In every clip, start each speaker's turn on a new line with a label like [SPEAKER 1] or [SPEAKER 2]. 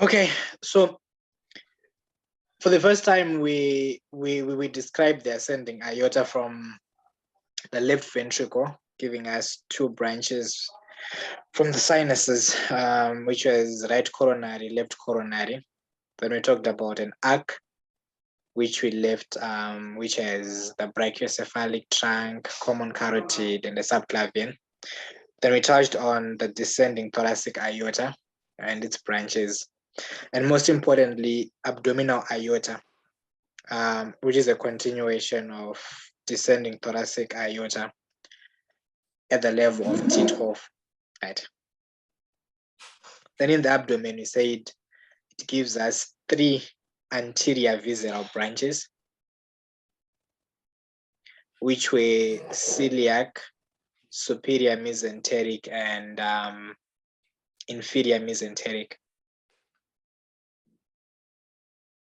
[SPEAKER 1] Okay, so for the first time, we described the ascending aorta from the left ventricle, giving us two branches from the sinuses, which was right coronary, left coronary. Then we talked about an arc, which we left, which has the brachiocephalic trunk, common carotid, and the subclavian. Then we touched on the descending thoracic aorta and its branches, and most importantly, abdominal aorta, which is a continuation of descending thoracic aorta at the level of Tithoff, right? Then in the abdomen, we said it gives us three anterior visceral branches, which were celiac, superior mesenteric, and inferior mesenteric.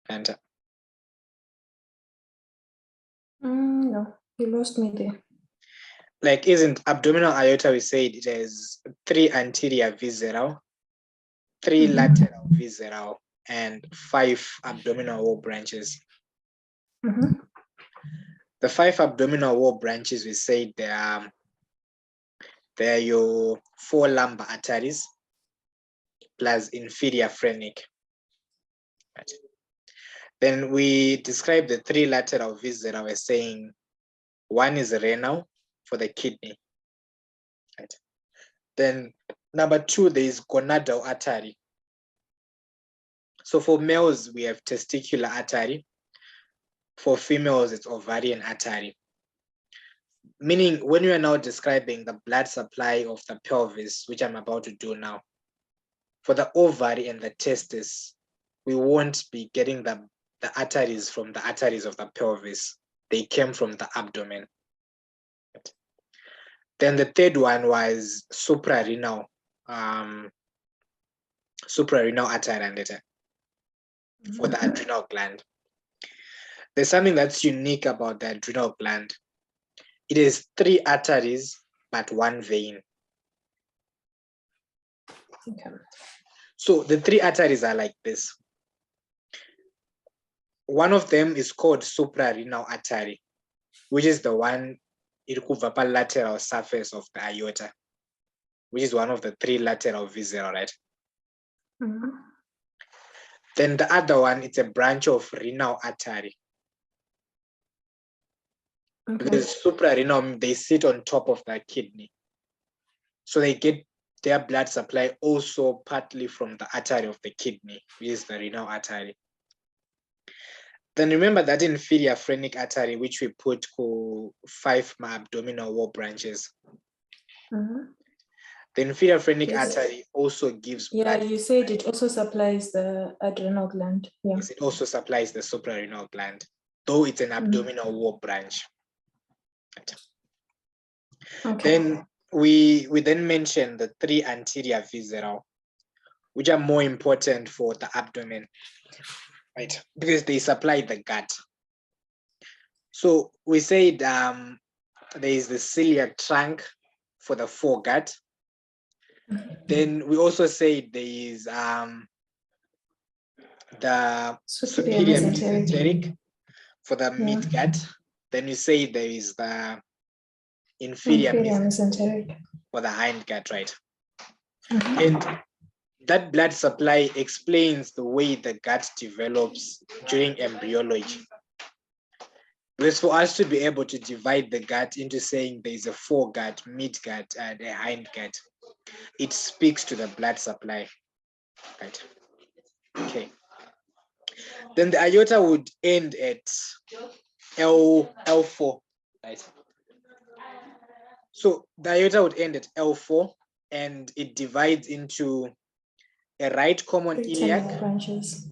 [SPEAKER 1] And
[SPEAKER 2] no, you lost me there.
[SPEAKER 1] like, isn't abdominal aorta, we said it has three anterior visceral, three lateral visceral, and 5 abdominal wall branches. The 5 abdominal wall branches, we said they are your 4 lumbar arteries plus inferior phrenic. Right. Then we describe the 3 lateral viscera. We're saying one is renal for the kidney. Right. Then number 2, there is gonadal artery. So for males, we have testicular artery. For females, it's ovarian artery. Meaning, when we are now describing the blood supply of the pelvis, which I'm about to do now, for the ovary and the testis, we won't be getting the arteries from the arteries of the pelvis. They came from the abdomen. Then the third one was suprarenal artery for the adrenal gland. There's something that's unique about the adrenal gland. It is 3 arteries, but 1 vein.
[SPEAKER 2] Okay.
[SPEAKER 1] So the 3 arteries are like this. One of them is called suprarenal artery, which is the one upper lateral surface of the aorta, which is one of the 3 lateral viscera, right? Then the other one, it's a branch of renal artery. Okay. Because suprarenal, they sit on top of the kidney. So they get their blood supply also partly from the artery of the kidney, which is the renal artery. Then remember that inferior phrenic artery, which we put 5 abdominal wall branches. The inferior phrenic artery also gives blood.
[SPEAKER 2] Yeah, you said it also supplies the adrenal gland. Yeah.
[SPEAKER 1] Yes, it also supplies the suprarenal gland, though it's an abdominal wall branch. Okay. Then we then mentioned the 3 anterior visceral, which are more important for the abdomen, right? Because they supply the gut. So we said there is the celiac trunk for the foregut. Then we also said there is the superior mesenteric for the midgut. Then you say there is the inferior mesenteric for the hindgut, right? And that blood supply explains the way the gut develops during embryology. Because for us to be able to divide the gut into saying there is a foregut, midgut, and a hindgut, it speaks to the blood supply, right? Okay. Then the aorta would end at L4, right? So the aorta would end at L4, and it divides into a right common iliac
[SPEAKER 2] branches.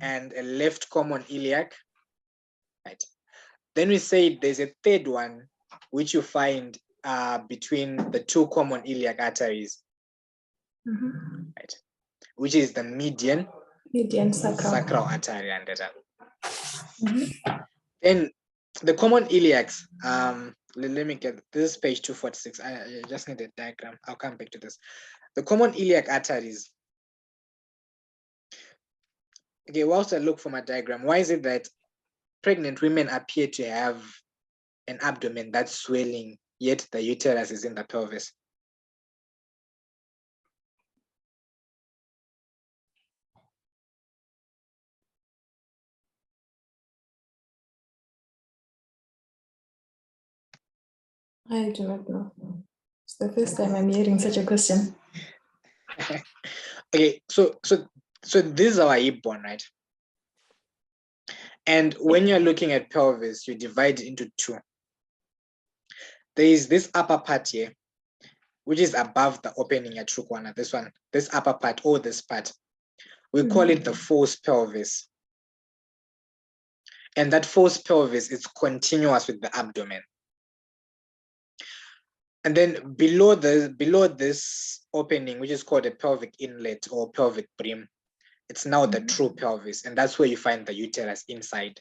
[SPEAKER 1] and a left common iliac, right? Then we say there's a third one, which you find between the 2 common iliac arteries, right? Which is the median sacral artery. Then the common iliacs, let me get this, page 246. I just need a diagram. I'll come back to this. The common iliac arteries, Okay, whilst I look for my diagram, why is it that pregnant women appear to have an abdomen that's swelling, yet the uterus is in the pelvis?
[SPEAKER 2] I do not know. It's the first time I'm hearing such a question.
[SPEAKER 1] Okay, so this is our hip bone, right? And when you're looking at pelvis, you divide it into two. There is this upper part here, which is above the opening at true corner. This one, this upper part, or this part, we call it the false pelvis. And that false pelvis is continuous with the abdomen. And then below this opening, which is called a pelvic inlet or pelvic brim, it's now the true pelvis, and that's where you find the uterus inside.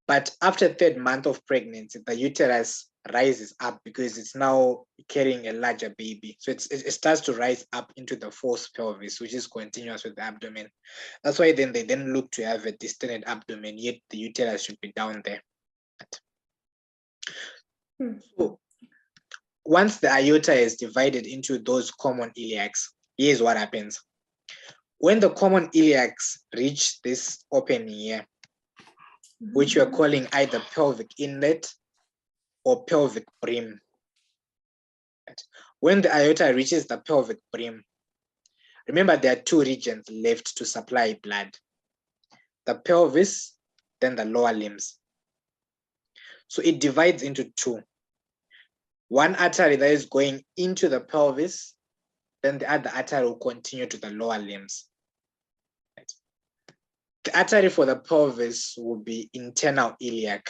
[SPEAKER 1] But after third month of pregnancy, the uterus rises up because it's now carrying a larger baby. So it starts to rise up into the false pelvis, which is continuous with the abdomen. That's why then they then look to have a distended abdomen, yet the uterus should be down there. So once the aorta is divided into those common iliacs, here's what happens. When the common iliacs reach this opening here, which we're calling either pelvic inlet or pelvic brim. When the aorta reaches the pelvic brim, remember there are two regions left to supply blood. The pelvis, then the lower limbs. So it divides into two. One artery that is going into the pelvis, then the other artery will continue to the lower limbs. The artery for the pelvis will be internal iliac.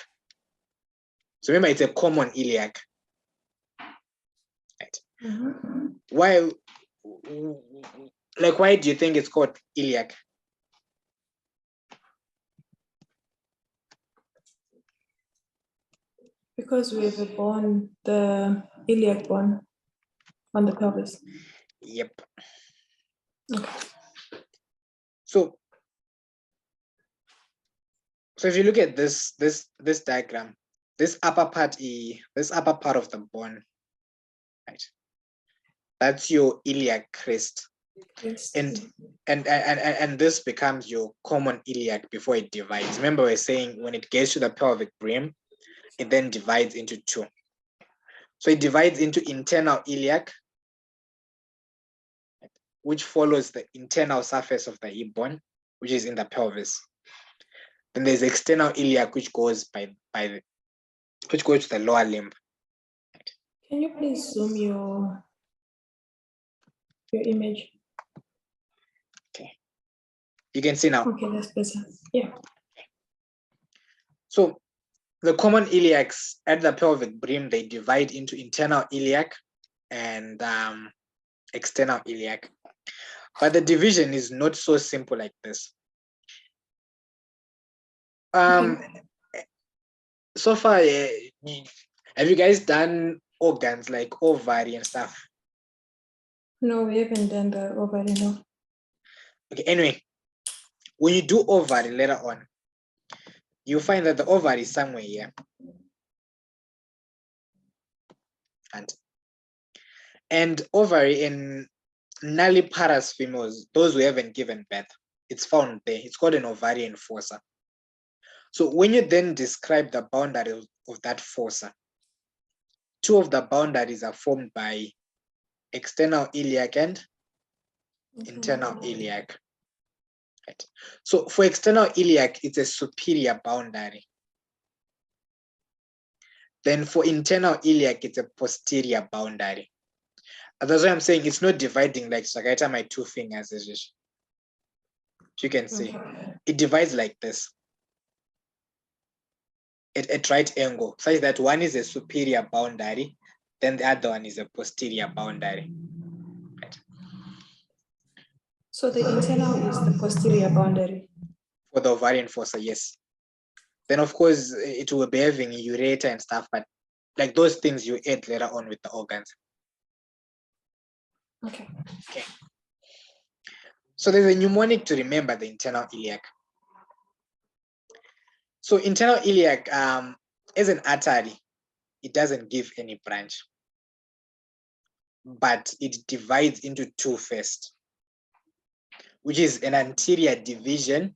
[SPEAKER 1] So remember, it's a common iliac. Right? Why do you think it's called iliac?
[SPEAKER 2] Because we have a bone, the iliac bone on the pelvis.
[SPEAKER 1] Yep.
[SPEAKER 2] Okay.
[SPEAKER 1] So if you look at this diagram, this upper part of the bone, right? That's your iliac crest.
[SPEAKER 2] Yes.
[SPEAKER 1] And this becomes your common iliac before it divides. Remember, we're saying when it gets to the pelvic brim, it then divides into two. So it divides into internal iliac, which follows the internal surface of the hip bone, which is in the pelvis. Then there's external iliac, which goes which goes to the lower limb.
[SPEAKER 2] Can you please zoom your image?
[SPEAKER 1] Okay. You can see now.
[SPEAKER 2] Okay, that's better. Yeah.
[SPEAKER 1] So the common iliacs at the pelvic brim, they divide into internal iliac and external iliac. But the division is not so simple like this. So far, have you guys done organs like ovary and stuff?
[SPEAKER 2] No, we haven't done the ovary, no.
[SPEAKER 1] Okay, anyway, when you do ovary later on, you find that the ovary is somewhere here. And ovary in nulliparous females, those who haven't given birth, it's found there. It's called an ovarian fossa. So when you then describe the boundary of that fossa, two of the boundaries are formed by external iliac and internal iliac. Right. So for external iliac, it's a superior boundary. Then for internal iliac, it's a posterior boundary. That's why I'm saying it's not dividing like Shakaita my two fingers. You can see it divides like this at right angle, such that one is a superior boundary, then the other one is a posterior boundary. Right.
[SPEAKER 2] So the internal is the posterior boundary.
[SPEAKER 1] For the ovarian fossa, yes. Then of course it will be having ureter and stuff, but like those things you add later on with the organs.
[SPEAKER 2] Okay.
[SPEAKER 1] So there's a mnemonic to remember the internal iliac. So internal iliac, as an artery, it doesn't give any branch, but it divides into two first, which is an anterior division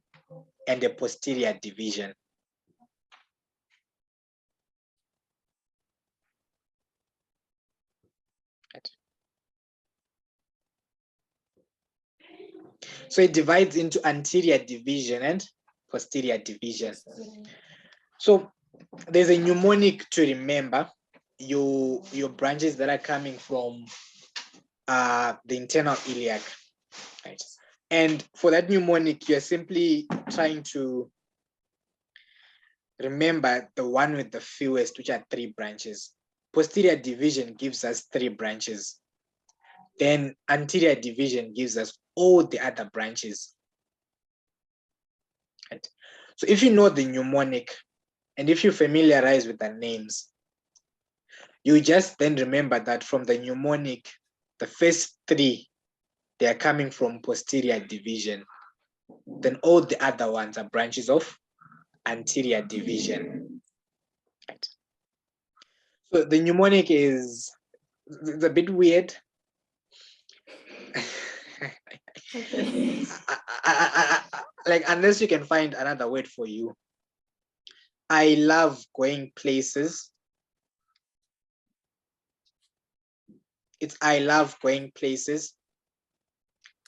[SPEAKER 1] and a posterior division. So it divides into anterior division and posterior division. So there's a mnemonic to remember your branches that are coming from the internal iliac, right? And for that mnemonic, you're simply trying to remember the one with the fewest, which are 3 branches. Posterior division gives us 3 branches. Then anterior division gives us all the other branches. Right? So if you know the mnemonic and if you familiarize with the names, you just then remember that from the mnemonic, the first 3, they are coming from posterior division. Then all the other ones are branches of anterior division. Right. So the mnemonic is, it's a bit weird.
[SPEAKER 2] Okay.
[SPEAKER 1] Like, unless you can find another word for you. I love going places. It's I love going places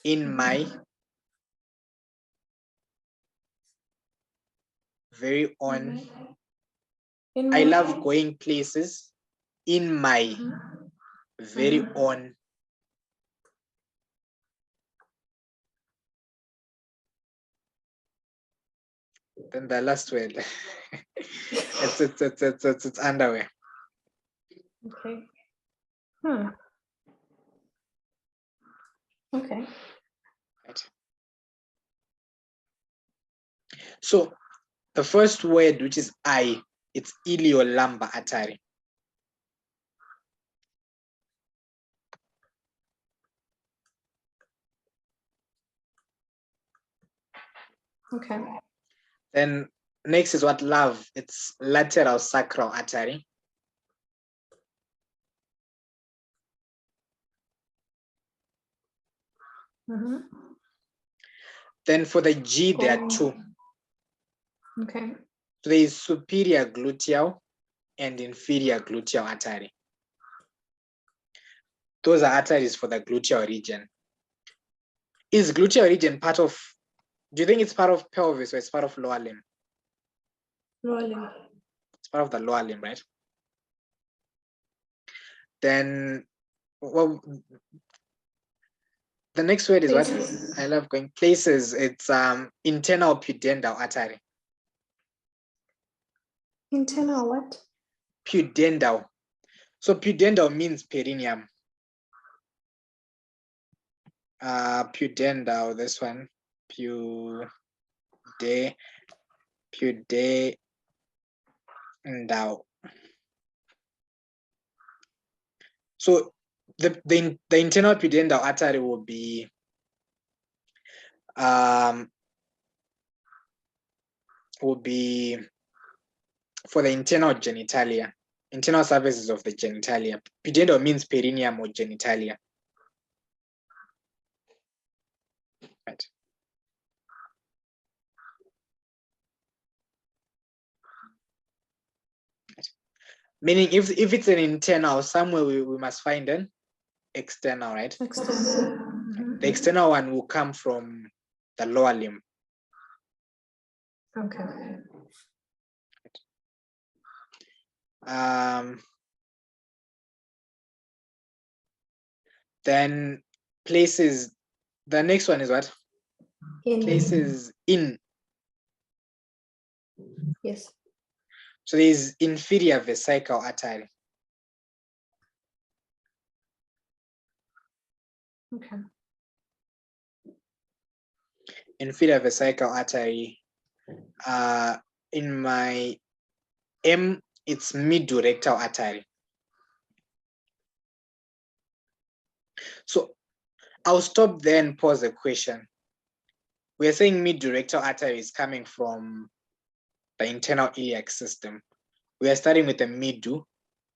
[SPEAKER 1] in my very own. I love going places in my very own. Then the last word, it's underwear.
[SPEAKER 2] Okay. Okay.
[SPEAKER 1] Right. So the first word, which is I, it's iliolumbar artery.
[SPEAKER 2] Okay.
[SPEAKER 1] Then next is what love, it's lateral sacral artery. Then for the G, there are 2.
[SPEAKER 2] Okay.
[SPEAKER 1] So there is superior gluteal and inferior gluteal artery. Those are arteries for the gluteal region. Is gluteal region part of, do you think it's part of pelvis or it's part of lower limb?
[SPEAKER 2] Lower limb.
[SPEAKER 1] It's part of the lower limb, right? Then, well, the next word is places. What? I love going places. It's internal pudendal artery.
[SPEAKER 2] Internal what?
[SPEAKER 1] Pudendal. So pudendal means perineum. Pudendal, this one. Pudendal. So the internal pudendal artery will be for the internal genitalia, internal surfaces of the genitalia. Pudendal means perineum or genitalia. Right. Meaning if it's an internal, somewhere we must find an external, right?
[SPEAKER 2] External.
[SPEAKER 1] The external one will come from the lower limb.
[SPEAKER 2] Okay.
[SPEAKER 1] Then places, the next one is what? Places in.
[SPEAKER 2] Yes.
[SPEAKER 1] So there is inferior vesical artery.
[SPEAKER 2] Okay.
[SPEAKER 1] Inferior vesical artery. In my M, it's midrectal artery. So I'll stop there and pose a question. we are saying mid-rectal artery is coming from the internal iliac system. We are starting with the middle.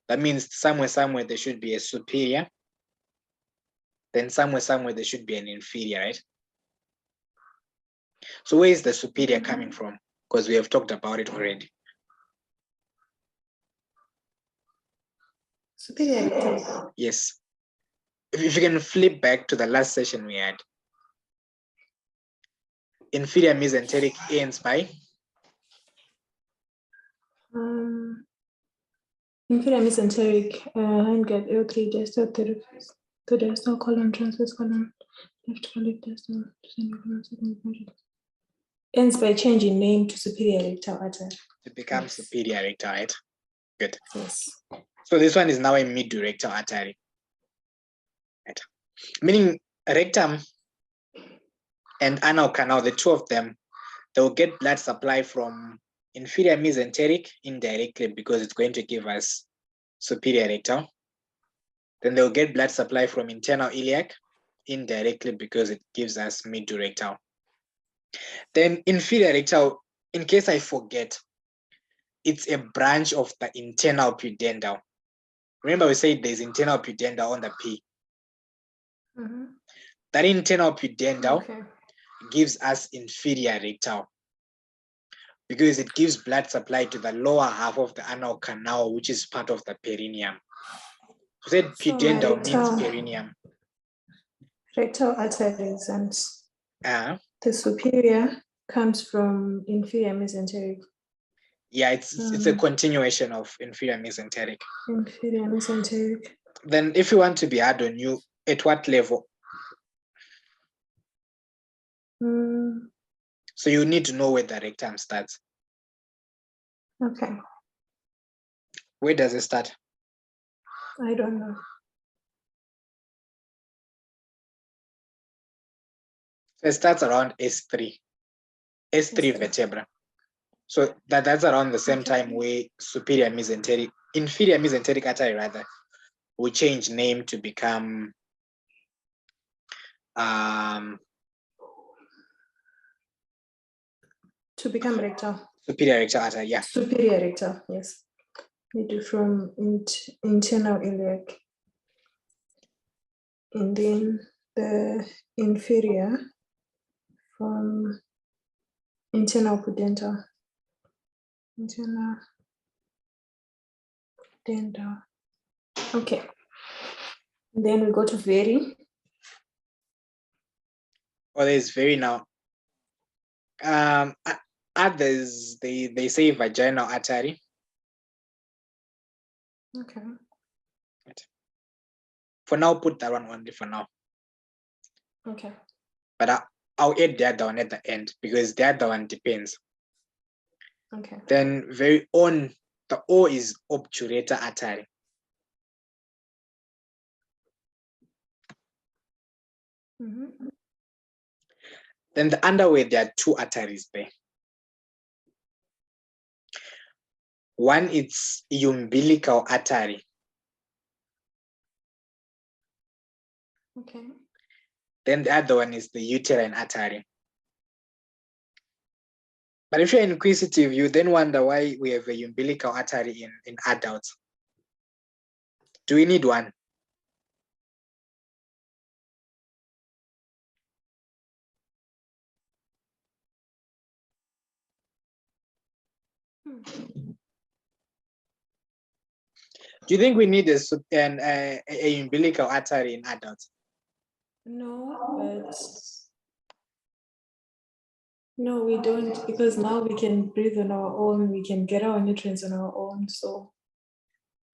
[SPEAKER 1] That means somewhere there should be a superior. Then somewhere there should be an inferior, right? So where is the superior coming from? Because we have talked about it already.
[SPEAKER 2] Superior rectal.
[SPEAKER 1] Yes. If you can flip back to the last session we had. Inferior mesenteric ends by?
[SPEAKER 2] Inferior mesenteric hindgut L3 distal to distal column transverse column left column distal ends by changing name to superior rectal artery.
[SPEAKER 1] To become
[SPEAKER 2] Yes.
[SPEAKER 1] superior rectal, right? Good.
[SPEAKER 2] Yes.
[SPEAKER 1] So this one is now a mid-rectal artery. Right. Meaning rectum and anal canal, the two of them, they'll get blood supply from inferior mesenteric indirectly because it's going to give us superior rectal. Then they'll get blood supply from internal iliac indirectly because it gives us mid-rectal. Then inferior rectal, in case I forget, it's a branch of the internal pudendal. Remember we said there's internal pudendal on the P. That internal pudendal gives us inferior rectal because it gives blood supply to the lower half of the anal canal, which is part of the perineum. We said pudendal means perineum.
[SPEAKER 2] Rectal arteries and the superior comes from inferior mesenteric.
[SPEAKER 1] Yeah, it's a continuation of inferior mesenteric.
[SPEAKER 2] Inferior mesenteric.
[SPEAKER 1] Then if you want to be hard on you, at what level? So you need to know where the rectum starts.
[SPEAKER 2] Okay.
[SPEAKER 1] Where does it start?
[SPEAKER 2] I don't know.
[SPEAKER 1] It starts around S3 vertebra. So that's around the same time where inferior mesenteric artery rather, will change name to become
[SPEAKER 2] rectal.
[SPEAKER 1] Superior rectal artery, yeah.
[SPEAKER 2] Superior rectal, yes. We do from internal iliac. And then the inferior from internal pudendal. Internal pudendal. Okay. And then we go to very.
[SPEAKER 1] Oh, there's very now. Others they say vaginal artery.
[SPEAKER 2] Okay.
[SPEAKER 1] For now, put that one only for now.
[SPEAKER 2] Okay.
[SPEAKER 1] But I'll add the other one at the end because the other one depends.
[SPEAKER 2] Okay.
[SPEAKER 1] Then very on the O is obturator artery. Then the underway, there are two arteries there. One is umbilical artery.
[SPEAKER 2] Okay.
[SPEAKER 1] Then the other one is the uterine artery. But if you're inquisitive, you then wonder why we have a umbilical artery in adults. Do we need one? Do you think we need a umbilical artery in adults?
[SPEAKER 2] No, but no, we don't, because now we can breathe on our own, we can get our nutrients on our own, so.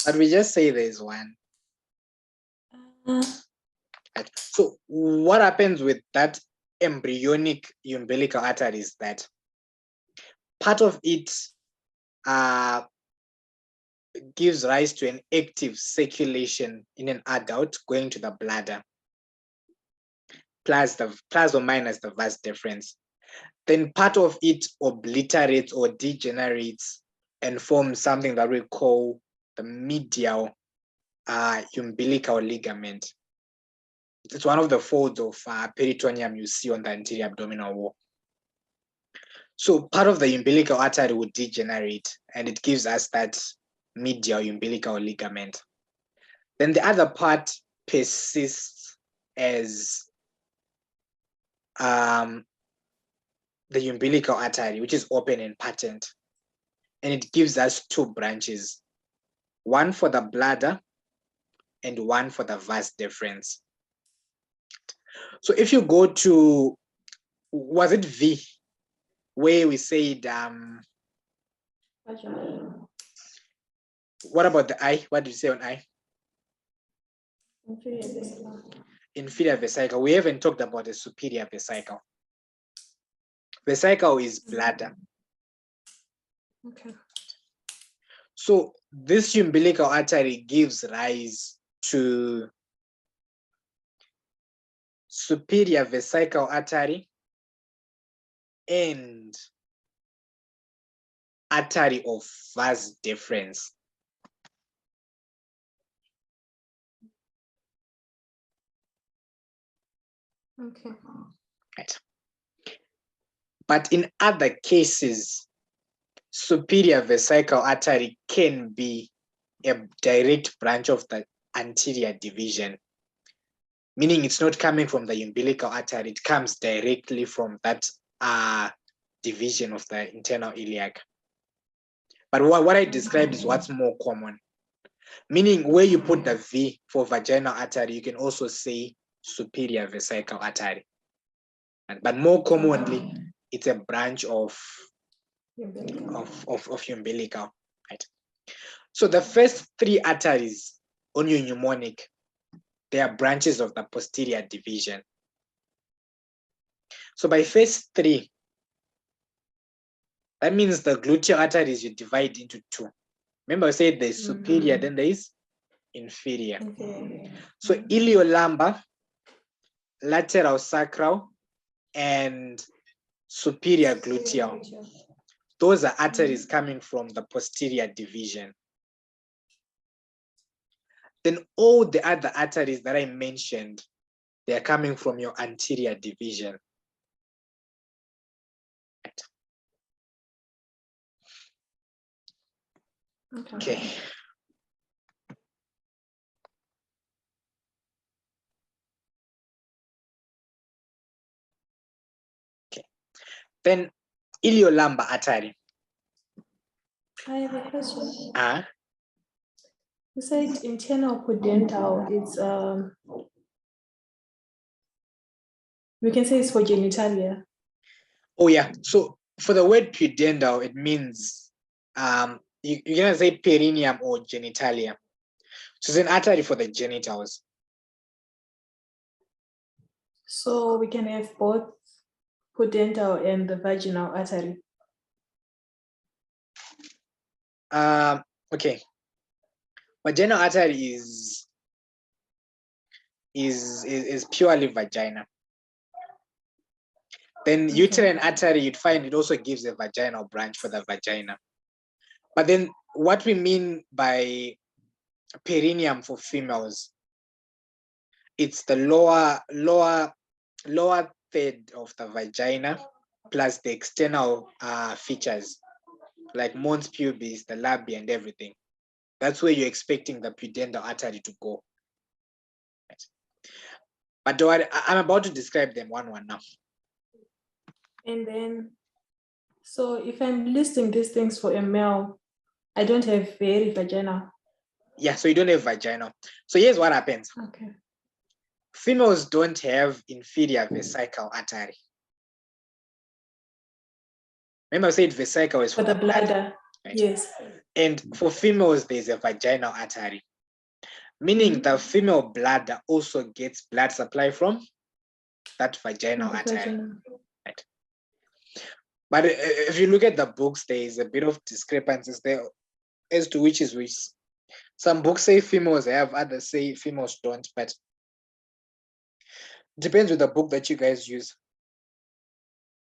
[SPEAKER 1] But we just say there's one. So what happens with that embryonic umbilical artery is that part of it gives rise to an active circulation in an adult going to the bladder, plus or minus the vas deferens. Then part of it obliterates or degenerates and forms something that we call the medial umbilical ligament. It's one of the folds of peritoneum you see on the anterior abdominal wall. So part of the umbilical artery would degenerate and it gives us that medial umbilical ligament. Then the other part persists as the umbilical artery, which is open and patent. And it gives us two branches, one for the bladder and one for the vas deferens. So if you go to, was it V, where we said, what about the I? What did you say on I? Inferior vesicle. We haven't talked about the superior vesicle. Vesicle is bladder.
[SPEAKER 2] Okay.
[SPEAKER 1] So this umbilical artery gives rise to superior vesical artery and artery of vas deferens.
[SPEAKER 2] Okay.
[SPEAKER 1] Right. But in other cases, superior vesical artery can be a direct branch of the anterior division, meaning it's not coming from the umbilical artery, it comes directly from that division of the internal iliac. But what I described is what's more common, meaning where you put the V for vaginal artery, you can also say superior vesical artery. But more commonly, it's a branch of umbilical, right? So the first three arteries on your mnemonic, they are branches of the posterior division. So by first three, that means the gluteal arteries you divide into two. Remember I said there's superior, then there is inferior. So iliolumbar, lateral sacral, and superior gluteal. Those are arteries coming from the posterior division. Then all the other arteries that I mentioned, they are coming from your anterior division. Okay. Then iliolumbar artery.
[SPEAKER 2] I have a question. You said internal pudendal, it's we can say it's for genitalia.
[SPEAKER 1] Oh yeah. So for the word pudendal, it means you can say perineum or genitalia. So it's an artery for the genitals.
[SPEAKER 2] So we can have both pudendal and the vaginal artery.
[SPEAKER 1] Okay. Vaginal artery is purely vagina. Then uterine artery, you'd find it also gives a vaginal branch for the vagina. But then what we mean by perineum for females, it's the lower third of the vagina plus the external features like mons pubis, the labia and everything. That's where you're expecting the pudendal artery to go. But I'm about to describe them one now.
[SPEAKER 2] And then, so if I'm listing these things for a male, I don't have very vagina.
[SPEAKER 1] Yeah, so you don't have vaginal. So here's what happens.
[SPEAKER 2] Okay.
[SPEAKER 1] Females don't have inferior vesical artery. Remember I said vesicle is for the bladder. Right?
[SPEAKER 2] Yes.
[SPEAKER 1] And for females, there's a vaginal artery, meaning the female bladder also gets blood supply from that vaginal artery. Right? But if you look at the books, there is a bit of discrepancies there as to which is which. Some books say females have, others say females don't, but it depends with the book that you guys use.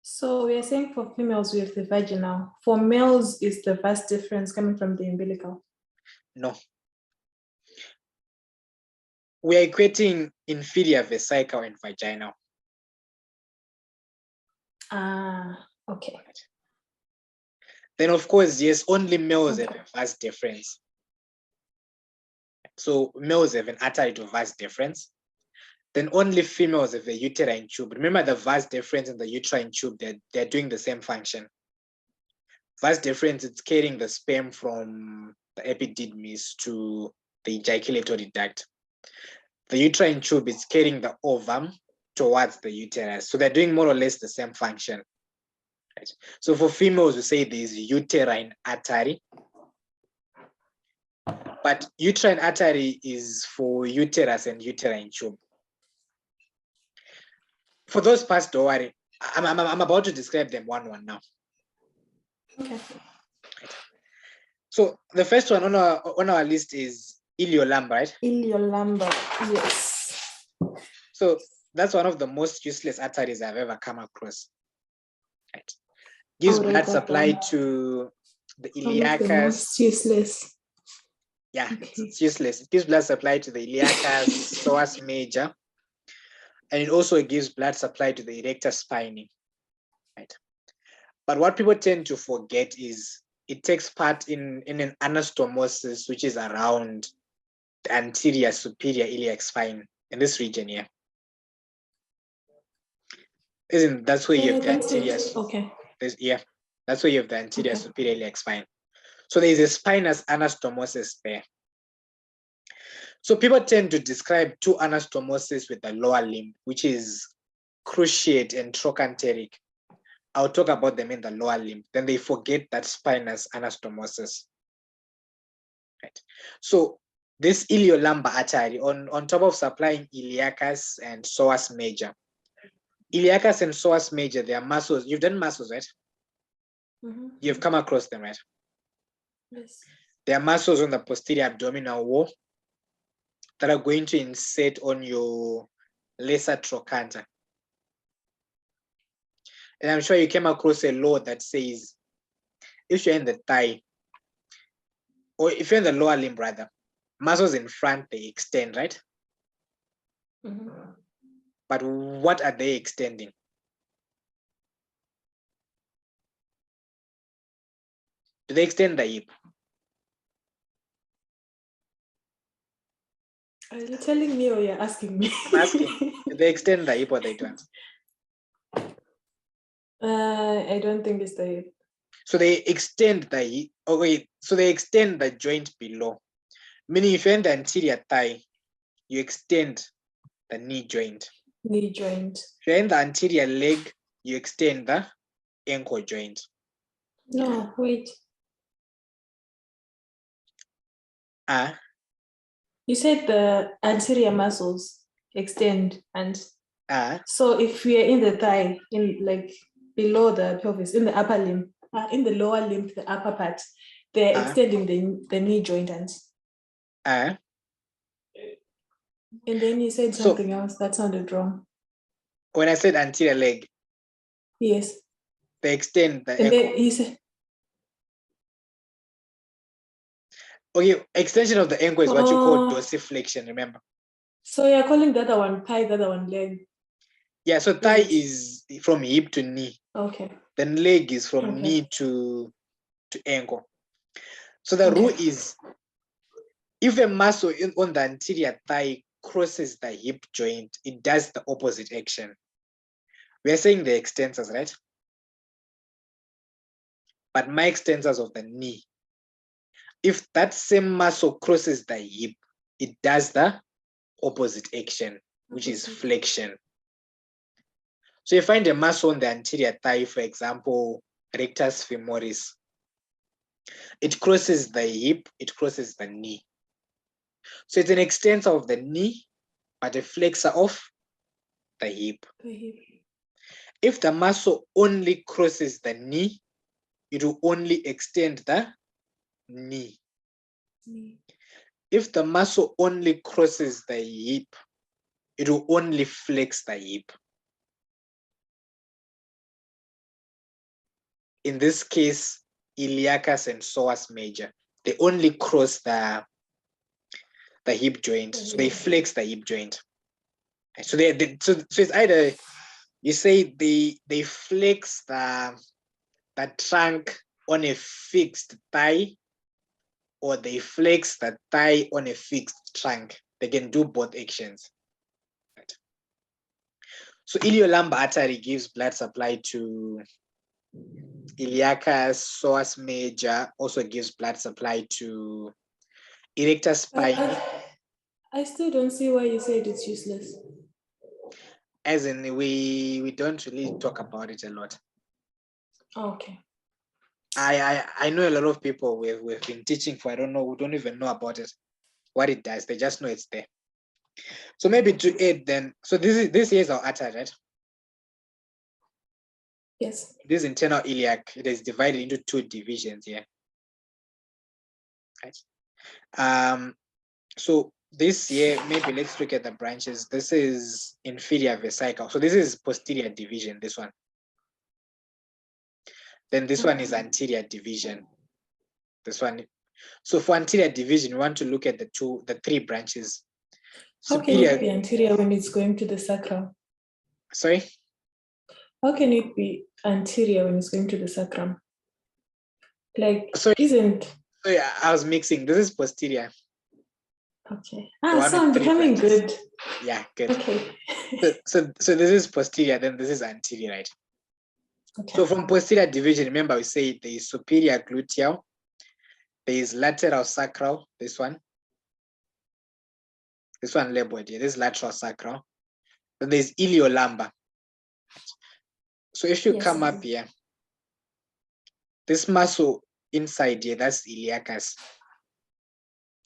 [SPEAKER 2] So we are saying for females we have the vaginal. For males, is the vas deferens coming from the umbilical?
[SPEAKER 1] No. We are equating inferior vesical and vaginal.
[SPEAKER 2] Okay.
[SPEAKER 1] Then of course, yes, only males have a vas deferens. So males have an artery to vas deferens. Then only females have a uterine tube. Remember the vas deferens and the uterine tube, they're doing the same function. Vas deferens, it's carrying the sperm from the epididymis to the ejaculatory duct. The uterine tube is carrying the ovum towards the uterus. So they're doing more or less the same function. Right? So for females, we say there's uterine artery. But uterine artery is for uterus and uterine tube. For those parts, don't worry. I'm about to describe them one now.
[SPEAKER 2] Okay.
[SPEAKER 1] So the first one on our list is iliolumbar, right?
[SPEAKER 2] Iliolumbar, yes.
[SPEAKER 1] So that's one of the most useless arteries I've ever come across. Right. Gives blood supply to the iliacus.
[SPEAKER 2] The most useless.
[SPEAKER 1] Yeah, okay. It's useless. It gives blood supply to the iliacus, psoas major, and it also gives blood supply to the erector spinae. Right. But what people tend to forget is it takes part in an anastomosis, which is around the anterior superior iliac spine in this region here. That's where you have the anterior.
[SPEAKER 2] Okay.
[SPEAKER 1] Yeah, that's where you have the anterior superior iliac spine. So there is a spinous anastomosis there. So people tend to describe two anastomoses with the lower limb, which is cruciate and trochanteric. I'll talk about them in the lower limb. Then they forget that spinous anastomosis. Right. So this iliolumbar artery, on top of supplying iliacus and psoas major. Iliacus and psoas major, they are muscles. You've done muscles, right?
[SPEAKER 2] Mm-hmm.
[SPEAKER 1] You've come across them, right?
[SPEAKER 2] Yes.
[SPEAKER 1] They are muscles on the posterior abdominal wall that are going to insert on your lesser trochanter. And I'm sure you came across a law that says if you're in the thigh, or if you're in the lower limb rather, muscles in front, they extend, right?
[SPEAKER 2] Mm-hmm.
[SPEAKER 1] But what are they extending? Do they extend the hip?
[SPEAKER 2] Are you telling me or you're asking me?
[SPEAKER 1] I'm asking. Do they extend the hip or they don't?
[SPEAKER 2] I don't think it's the hip.
[SPEAKER 1] So they extend the hip. Oh wait, so they extend the joint below. Meaning if you're in the anterior thigh, you extend the knee joint.
[SPEAKER 2] Knee joint.
[SPEAKER 1] If you're in the anterior leg, you extend the ankle joint.
[SPEAKER 2] No, wait. You said the anterior muscles extend and so if we are in the thigh, in like below the pelvis, in the upper limb, in the lower limb, the upper part, they're extending the knee joint and then you said something else that sounded wrong.
[SPEAKER 1] When I said anterior leg,
[SPEAKER 2] yes,
[SPEAKER 1] they extend the
[SPEAKER 2] and
[SPEAKER 1] ankle.
[SPEAKER 2] then you said,
[SPEAKER 1] okay, extension of the ankle is what you call dorsiflexion, remember?
[SPEAKER 2] So you're calling the other one thigh, the other one leg?
[SPEAKER 1] Yeah, so thigh is from hip to knee.
[SPEAKER 2] Okay.
[SPEAKER 1] Then leg is from knee to ankle. So the rule is, if a muscle on the anterior thigh crosses the hip joint, it does the opposite action. We are saying the extensors, right? But my extensors of the knee, if that same muscle crosses the hip, it does the opposite action, which is flexion. So you find a muscle on the anterior thigh, for example, rectus femoris. It crosses the hip, it crosses the knee. So it's an extensor of the knee, but a flexor of the hip. If the muscle only crosses the knee, it will only extend the knee. If the muscle only crosses the hip, it will only flex the hip. In this case, iliacus and psoas major, they only cross the hip joint, so they flex the hip joint. So so it's either you say they flex the trunk on a fixed thigh, or they flex the thigh on a fixed trunk. They can do both actions. Right. So iliolumbar artery gives blood supply to iliacus, psoas major, also gives blood supply to erector spine.
[SPEAKER 2] I still don't see why you said it's useless.
[SPEAKER 1] As in, we don't really talk about it a lot.
[SPEAKER 2] Okay.
[SPEAKER 1] I know a lot of people we've been teaching for, I don't know, who don't even know about it, what it does. They just know it's there. So maybe to aid then, so this here is our artery, right?
[SPEAKER 2] Yes.
[SPEAKER 1] This internal iliac, it is divided into two divisions here. Right. So this here, maybe let's look at the branches. This is inferior vesicle. So this is posterior division, this one. Then this one is anterior division. This one. So for anterior division, we want to look at the three branches.
[SPEAKER 2] How can it be anterior when it's going to the sacrum?
[SPEAKER 1] Sorry?
[SPEAKER 2] How can it be anterior when it's going to the sacrum? Like,
[SPEAKER 1] sorry,
[SPEAKER 2] isn't...
[SPEAKER 1] Sorry, I was mixing. This is posterior.
[SPEAKER 2] Okay. So I'm becoming good.
[SPEAKER 1] Yeah, good.
[SPEAKER 2] Okay.
[SPEAKER 1] So this is posterior, then this is anterior, right?
[SPEAKER 2] Okay.
[SPEAKER 1] So from posterior division, remember we say there is superior gluteal, there is lateral sacral, this one labeled here, this is lateral sacral. Then there's iliolumbar. So if you come up here, this muscle inside here, that's iliacus.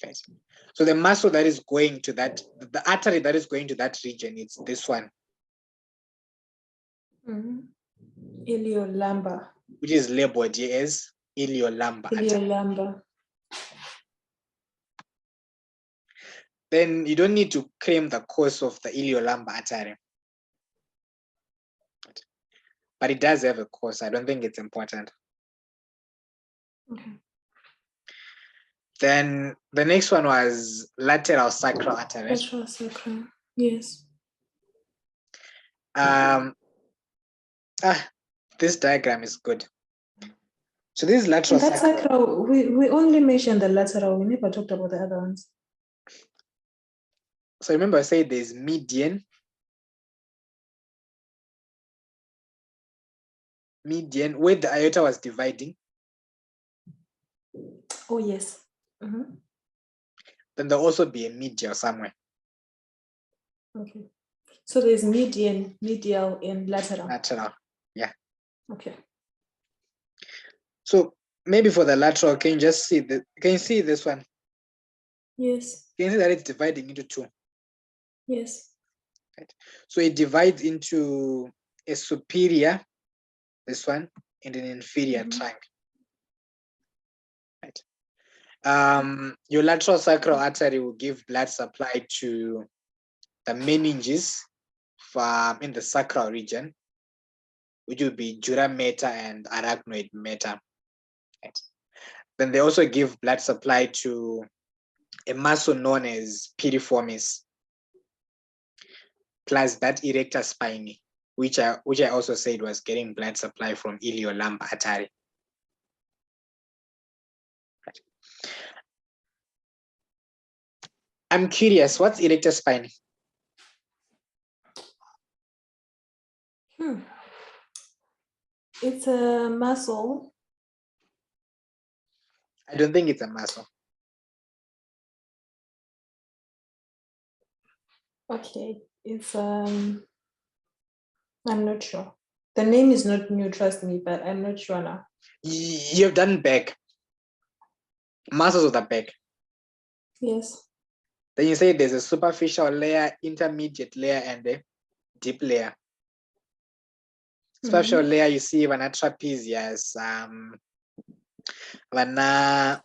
[SPEAKER 1] Okay. So the muscle that is going to that, the artery that is going to that region, it's this one.
[SPEAKER 2] Iliolumbar.
[SPEAKER 1] Which is labeled here as iliolumbar.
[SPEAKER 2] Iliolumbar.
[SPEAKER 1] Then you don't need to claim the course of the iliolumbar artery. But it does have a course. I don't think it's important.
[SPEAKER 2] Okay.
[SPEAKER 1] Then the next one was lateral sacral artery.
[SPEAKER 2] Lateral sacral, yes.
[SPEAKER 1] This diagram is good. So this is lateral
[SPEAKER 2] sacral. We only mentioned the lateral. We never talked about the other ones.
[SPEAKER 1] So remember I said there's median. Median, where the aorta was dividing.
[SPEAKER 2] Oh, yes.
[SPEAKER 1] Then there'll also be a medial somewhere.
[SPEAKER 2] Okay. So there's median, medial, and lateral.
[SPEAKER 1] Lateral, yeah.
[SPEAKER 2] Okay.
[SPEAKER 1] So maybe for the lateral, can you just see can you see this one?
[SPEAKER 2] Yes.
[SPEAKER 1] Can you see that it's dividing into two?
[SPEAKER 2] Yes.
[SPEAKER 1] Right. So it divides into a superior, this one, and an inferior trunk. Right. Your lateral sacral artery will give blood supply to the meninges in the sacral region, which will be dura mater and arachnoid mater. Right. Then they also give blood supply to a muscle known as piriformis, plus that erector spinae, which I also said was getting blood supply from iliolumbar artery. Right. I'm curious, what's erector spinae?
[SPEAKER 2] It's a muscle.
[SPEAKER 1] I don't think it's a muscle.
[SPEAKER 2] Okay, it's I'm not sure. The name is not new, trust me, but I'm not sure now.
[SPEAKER 1] You've done back. Muscles of the back.
[SPEAKER 2] Yes.
[SPEAKER 1] Then you say there's a superficial layer, intermediate layer, and a deep layer. Superficial layer, you see vana trapezius, vana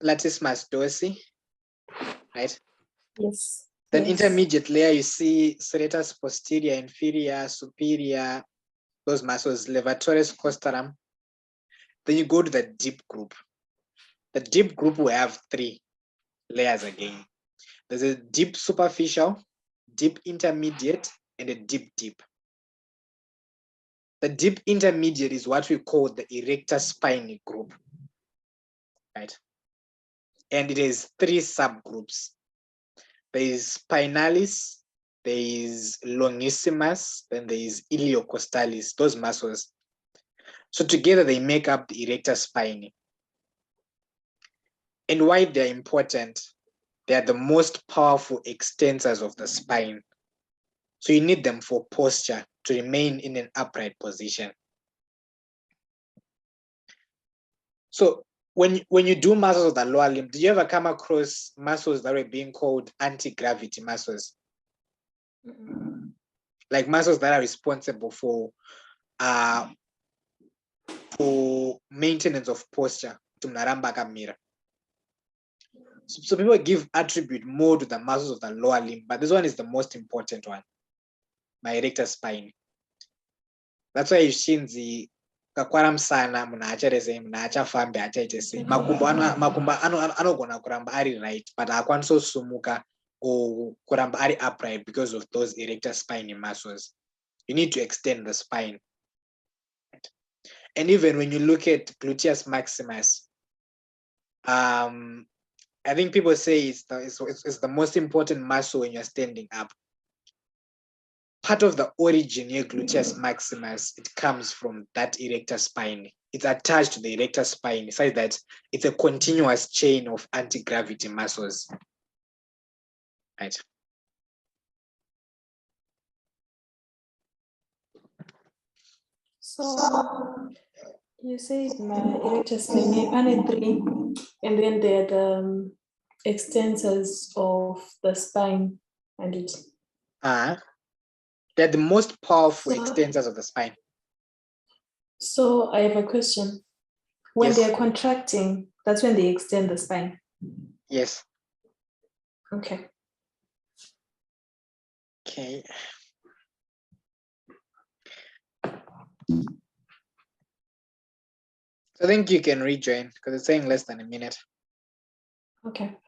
[SPEAKER 1] latissimus dorsi, right?
[SPEAKER 2] Yes.
[SPEAKER 1] Then intermediate layer, you see serratus posterior, inferior, superior, those muscles, levator's costarum. Then you go to the deep group. The deep group will have three layers again. There's a deep superficial, deep intermediate, and a deep. The deep intermediate is what we call the erector spinae group, right? And it has 3 subgroups. There is spinalis, there is longissimus, then there is iliocostalis, those muscles. So together they make up the erector spinae. And why they're important, they are the most powerful extensors of the spine. So you need them for posture to remain in an upright position. So when you do muscles of the lower limb, did you ever come across muscles that were being called anti-gravity muscles? Like muscles that are responsible for maintenance of posture. So people give attribute more to the muscles of the lower limb, but this one is the most important one, my erector spine. That's why you've seen the kakwara msana munhu acharese munhu achafambi achaite sei makumbo anogona kuramba ari right but haakwanisi kusumuka or kuramba ari upright because of those erector spine muscles. You need to extend the spine. And even when you look at gluteus maximus, I think people say it's the most important muscle when you're standing up. Part of the origin here, gluteus maximus, it comes from that erector spine. It's attached to the erector spine, besides that it's a continuous chain of anti-gravity muscles. Right.
[SPEAKER 2] So you said my erector spinae are 3, and then they're the extensors of the spine, and it.
[SPEAKER 1] They're the most powerful extensors of the spine.
[SPEAKER 2] So I have a question. When they're contracting, that's when they extend the spine.
[SPEAKER 1] Yes.
[SPEAKER 2] Okay.
[SPEAKER 1] Okay. So I think you can rejoin because it's saying less than a minute.
[SPEAKER 2] Okay.